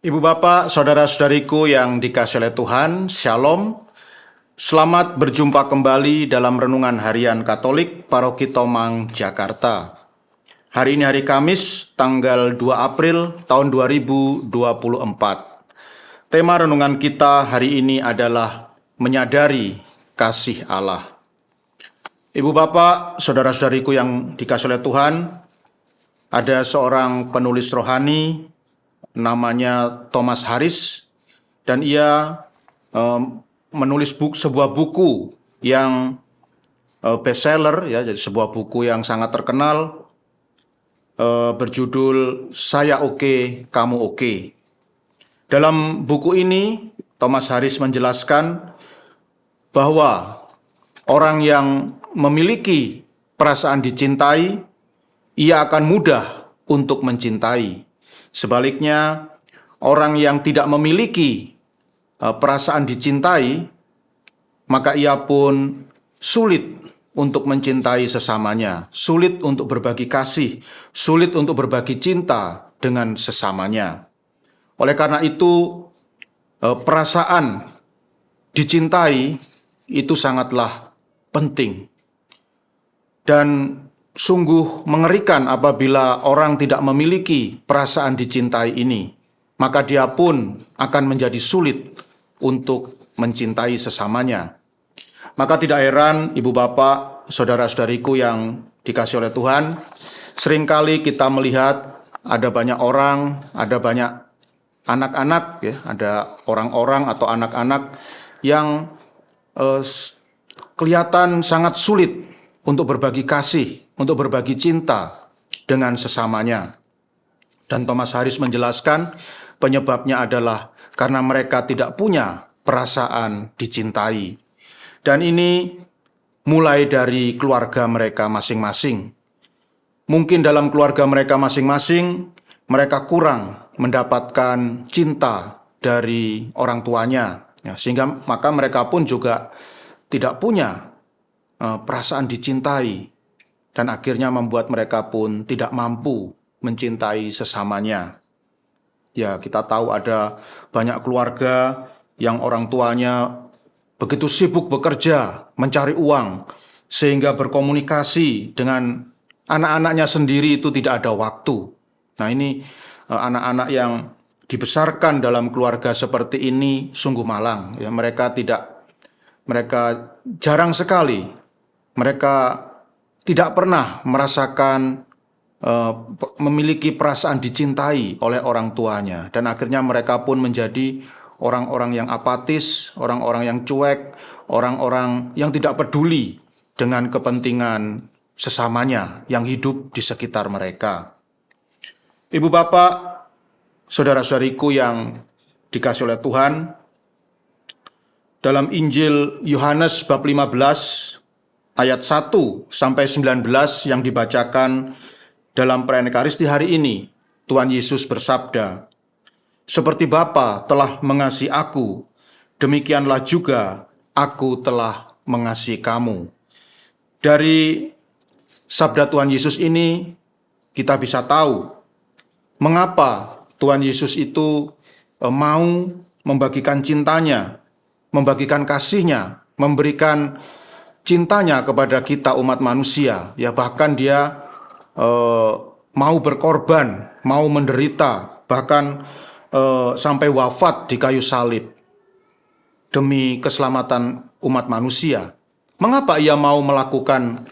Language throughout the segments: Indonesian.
Ibu bapak, saudara-saudariku yang dikasihi oleh Tuhan, Shalom. Selamat berjumpa kembali dalam Renungan Harian Katolik Paroki Tomang, Jakarta. Hari ini hari Kamis, tanggal 2 April tahun 2024. Tema renungan kita hari ini adalah menyadari kasih Allah. Ibu bapak, saudara-saudariku yang dikasihi oleh Tuhan, ada seorang penulis rohani namanya Thomas Harris, dan ia menulis sebuah buku yang bestseller, ya, jadi sebuah buku yang sangat terkenal, berjudul Saya Oke, Kamu Oke. Dalam buku ini Thomas Harris menjelaskan bahwa orang yang memiliki perasaan dicintai, ia akan mudah untuk mencintai. Sebaliknya, orang yang tidak memiliki perasaan dicintai, maka ia pun sulit untuk mencintai sesamanya, sulit untuk berbagi kasih, sulit untuk berbagi cinta dengan sesamanya. Oleh karena itu, perasaan dicintai itu sangatlah penting. Dan sungguh mengerikan apabila orang tidak memiliki perasaan dicintai ini, maka dia pun akan menjadi sulit untuk mencintai sesamanya. Maka tidak heran ibu bapak, saudara-saudariku yang dikasihi oleh Tuhan, seringkali kita melihat ada banyak orang, ada banyak anak-anak, ya, ada orang-orang atau anak-anak yang kelihatan sangat sulit untuk berbagi kasih, untuk berbagi cinta dengan sesamanya. Dan Thomas Harris menjelaskan penyebabnya adalah karena mereka tidak punya perasaan dicintai. Dan ini mulai dari keluarga mereka masing-masing. Mungkin dalam keluarga mereka masing-masing, mereka kurang mendapatkan cinta dari orang tuanya, ya, sehingga maka mereka pun juga tidak punya perasaan dicintai, dan akhirnya membuat mereka pun tidak mampu mencintai sesamanya. Ya, kita tahu ada banyak keluarga yang orang tuanya begitu sibuk bekerja, mencari uang, sehingga berkomunikasi dengan anak-anaknya sendiri itu tidak ada waktu. Nah, ini anak-anak yang dibesarkan dalam keluarga seperti ini sungguh malang. Ya, mereka jarang sekali, mereka tidak pernah merasakan memiliki perasaan dicintai oleh orang tuanya, dan akhirnya mereka pun menjadi orang-orang yang apatis, orang-orang yang cuek, orang-orang yang tidak peduli dengan kepentingan sesamanya yang hidup di sekitar mereka. Ibu bapak, saudara-saudariku yang dikasihi oleh Tuhan, dalam Injil Yohanes bab 15 ayat 1 sampai 19 yang dibacakan dalam perayaan Ekaristi hari ini, Tuhan Yesus bersabda, "Seperti Bapa telah mengasihi aku, demikianlah juga aku telah mengasihi kamu." Dari sabda Tuhan Yesus ini kita bisa tahu mengapa Tuhan Yesus itu mau membagikan cintanya, membagikan kasihnya, memberikan cintanya kepada kita umat manusia. Ya, bahkan dia mau berkorban, mau menderita, bahkan sampai wafat di kayu salib demi keselamatan umat manusia. Mengapa ia mau melakukan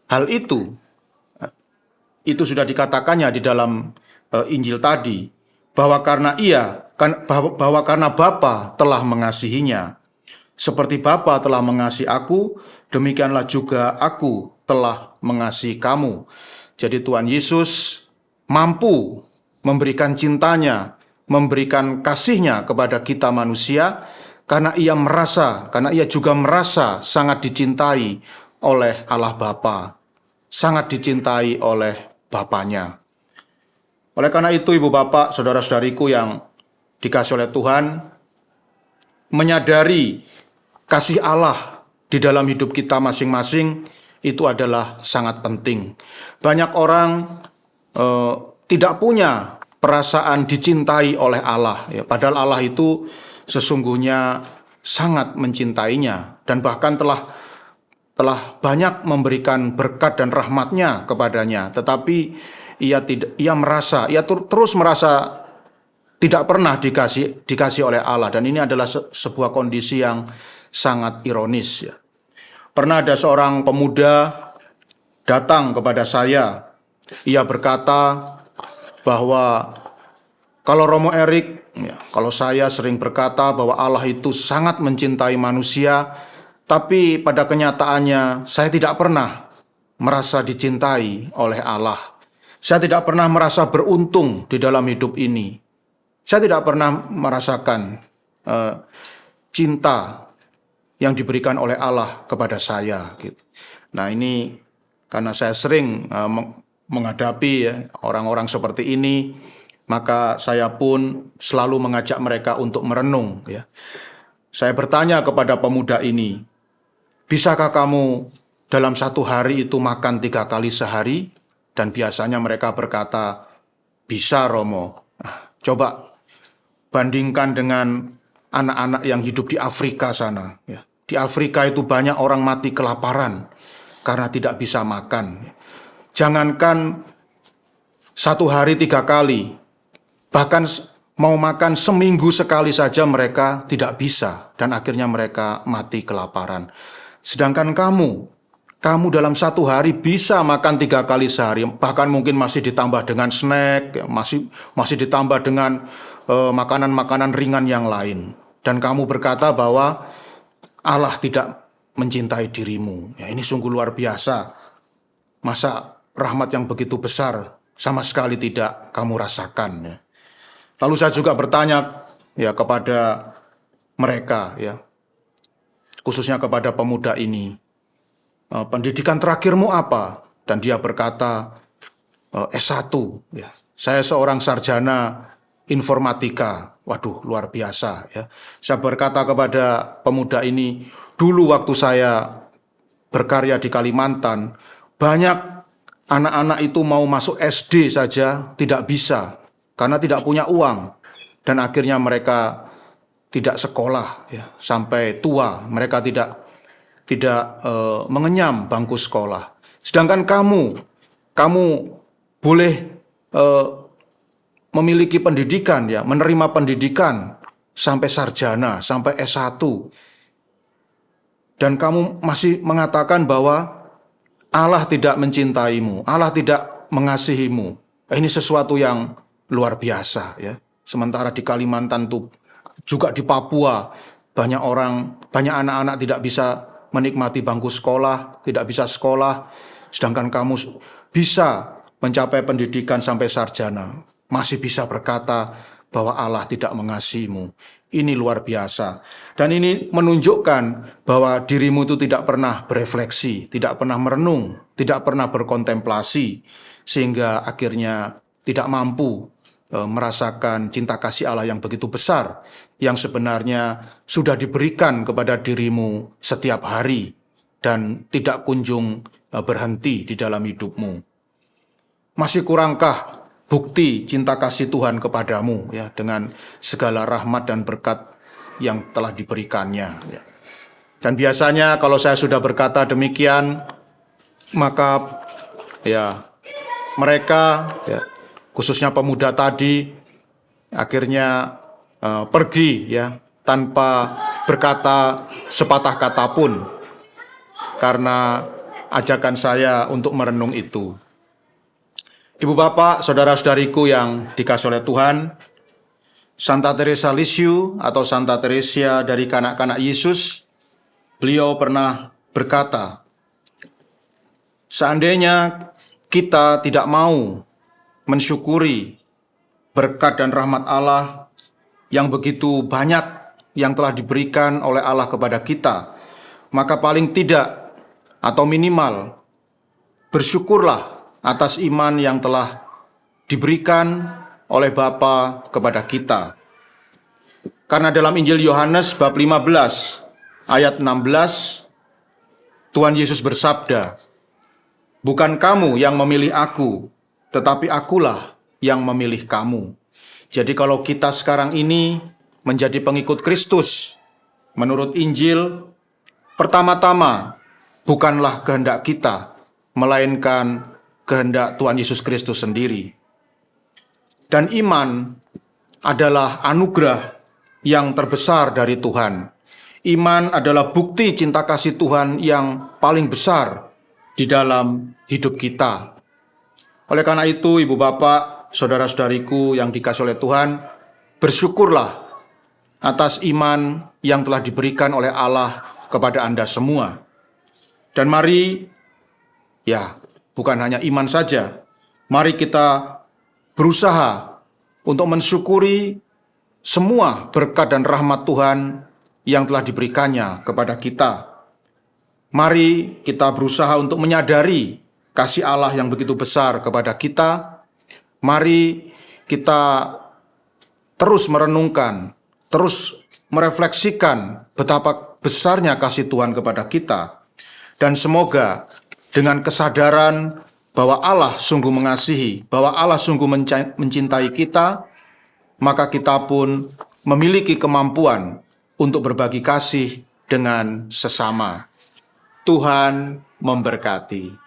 hal itu? Itu sudah dikatakannya di dalam Injil tadi, bahwa karena Bapa telah mengasihinya. Seperti Bapa telah mengasihi aku, demikianlah juga aku telah mengasihi kamu. Jadi Tuhan Yesus mampu memberikan cintanya, memberikan kasihnya kepada kita manusia, karena ia juga merasa sangat dicintai oleh Allah Bapa, sangat dicintai oleh Bapanya. Oleh karena itu ibu bapak, saudara-saudariku yang dikasihi oleh Tuhan, menyadari kasih Allah di dalam hidup kita masing-masing itu adalah sangat penting. Banyak orang tidak punya perasaan dicintai oleh Allah. Ya, padahal Allah itu sesungguhnya sangat mencintainya dan bahkan telah banyak memberikan berkat dan rahmatnya kepadanya, tetapi ia terus merasa tidak pernah dikasih oleh Allah, dan ini adalah sebuah kondisi yang sangat ironis. Ya. Pernah ada seorang pemuda datang kepada saya, ia berkata bahwa kalau Romo Erik, ya, kalau saya sering berkata bahwa Allah itu sangat mencintai manusia, tapi pada kenyataannya saya tidak pernah merasa dicintai oleh Allah. Saya tidak pernah merasa beruntung di dalam hidup ini. Saya tidak pernah merasakan cinta yang diberikan oleh Allah kepada saya. Gitu. Nah, ini karena saya sering menghadapi ya, orang-orang seperti ini, maka saya pun selalu mengajak mereka untuk merenung. Ya. Saya bertanya kepada pemuda ini, bisakah kamu dalam satu hari itu makan 3 kali sehari? Dan biasanya mereka berkata, bisa Romo. Nah, coba bandingkan dengan anak-anak yang hidup di Afrika sana. Ya. Di Afrika itu banyak orang mati kelaparan karena tidak bisa makan. Jangankan satu hari 3 kali, bahkan mau makan seminggu sekali saja mereka tidak bisa dan akhirnya mereka mati kelaparan. Sedangkan kamu dalam satu hari bisa makan 3 kali sehari, bahkan mungkin masih ditambah dengan snack, masih ditambah dengan makanan-makanan ringan yang lain. Dan kamu berkata bahwa Allah tidak mencintai dirimu. Ya, ini sungguh luar biasa. Masa rahmat yang begitu besar sama sekali tidak kamu rasakan. Ya. Lalu saya juga bertanya ya kepada mereka, ya, khususnya kepada pemuda ini, pendidikan terakhirmu apa? Dan dia berkata, S1. Ya. Saya seorang sarjana informatika. Waduh, luar biasa. Ya. Saya berkata kepada pemuda ini, dulu waktu saya berkarya di Kalimantan, banyak anak-anak itu mau masuk SD saja tidak bisa karena tidak punya uang, dan akhirnya mereka tidak sekolah ya, sampai tua. Mereka tidak mengenyam bangku sekolah. Sedangkan kamu boleh memiliki pendidikan ya, menerima pendidikan sampai sarjana, sampai S1. Dan kamu masih mengatakan bahwa Allah tidak mencintaimu, Allah tidak mengasihimu. Ini sesuatu yang luar biasa ya. Sementara di Kalimantan tuh, juga di Papua, banyak anak-anak tidak bisa menikmati bangku sekolah, tidak bisa sekolah, sedangkan kamu bisa mencapai pendidikan sampai sarjana, masih bisa berkata bahwa Allah tidak mengasihimu. Ini luar biasa. Dan ini menunjukkan bahwa dirimu itu tidak pernah berefleksi, tidak pernah merenung, tidak pernah berkontemplasi, sehingga akhirnya tidak mampu merasakan cinta kasih Allah yang begitu besar, yang sebenarnya sudah diberikan kepada dirimu setiap hari dan tidak kunjung berhenti di dalam hidupmu. Masih kurangkah bukti cinta kasih Tuhan kepadamu ya, dengan segala rahmat dan berkat yang telah diberikannya ya. Dan biasanya kalau saya sudah berkata demikian, maka ya mereka ya, khususnya pemuda tadi, akhirnya pergi ya tanpa berkata sepatah kata pun karena ajakan saya untuk merenung itu. Ibu bapak, saudara-saudariku yang dikasihi oleh Tuhan, Santa Teresa Lisieux atau Santa Teresia dari kanak-kanak Yesus, beliau pernah berkata, seandainya kita tidak mau mensyukuri berkat dan rahmat Allah yang begitu banyak yang telah diberikan oleh Allah kepada kita, maka paling tidak atau minimal bersyukurlah atas iman yang telah diberikan oleh Bapa kepada kita. Karena dalam Injil Yohanes bab 15 ayat 16, Tuhan Yesus bersabda, bukan kamu yang memilih aku, tetapi akulah yang memilih kamu. Jadi kalau kita sekarang ini menjadi pengikut Kristus, menurut Injil, pertama-tama bukanlah kehendak kita, melainkan kehendak Tuhan Yesus Kristus sendiri. Dan iman adalah anugerah yang terbesar dari Tuhan. Iman adalah bukti cinta kasih Tuhan yang paling besar di dalam hidup kita. Oleh karena itu, Ibu Bapak, saudara-saudariku yang dikasihi oleh Tuhan, bersyukurlah atas iman yang telah diberikan oleh Allah kepada Anda semua. Dan mari, bukan hanya iman saja, mari kita berusaha untuk mensyukuri semua berkat dan rahmat Tuhan yang telah diberikannya kepada kita. Mari kita berusaha untuk menyadari kasih Allah yang begitu besar kepada kita. Mari kita terus merenungkan, terus merefleksikan betapa besarnya kasih Tuhan kepada kita. Dan semoga dengan kesadaran bahwa Allah sungguh mengasihi, bahwa Allah sungguh mencintai kita, maka kita pun memiliki kemampuan untuk berbagi kasih dengan sesama. Tuhan memberkati.